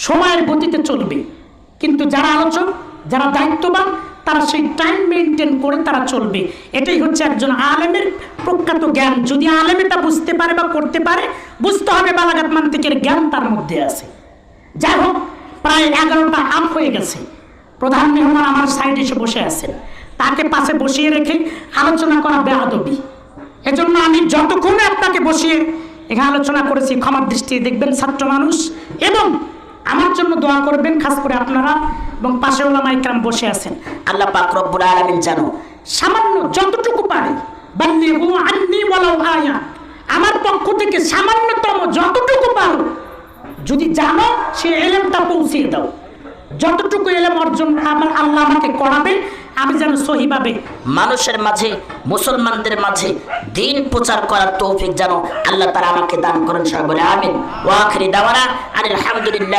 সময়ের গতিতে চলবে, কিন্তু যারা আলোচক, যারা দায়িত্ববান, তারা সেই টাইম মেনটেন করে তারা চলবে। এটাই হচ্ছে একজন আলেমের প্রখ্যাত জ্ঞান। যদি আলেম এটা বুঝতে পারে বা করতে পারে, বুঝতে হবে বালাগাত মান্তিকের জ্ঞান তার মধ্যে আছে। যাই হোক, প্রায় 11টা আপ হয়ে গেছে। প্রধান মেহমান আমার সাইডে এসে বসে আছেন, তাকে পাশে বসিয়ে রেখে আলোচনা করা বেয়াদবি। এজন্য আমি যতক্ষণে আপনাকে বসিয়ে এখানে আলোচনা করেছি, ক্ষমার দৃষ্টিতে দেখবেন ছাত্র মানুষ, এবং আমার জন্য দোয়া করবেন, খাস করে আপনারা এবং পাশে ওলামা ইকরাম বসে আছেন। আল্লাহ পাক রব্বুল আলামিন যেন সামান্য যতটুকু পারে, বাল্লিগু আন্নী ওয়ালাউ আয়া, আমার পক্ষ থেকে সামান্যতম যতটুকু পারো, যদি জানো সে ইলমটা পৌঁছিয়ে দাও। যতটুকু ইলম অর্জন আমার আল্লাহ আমাকে করাবে, আমি যেন সহিভাবে মানুষের মাঝে, মুসলমানদের মাঝে দ্বীন প্রচার করার তৌফিক যেন আল্লাহ তাআলা আমাকে দান করেন। সবাই বলে আমিন। ওয়া আখিরি দাওয়ানা আলহামদুলিল্লাহ।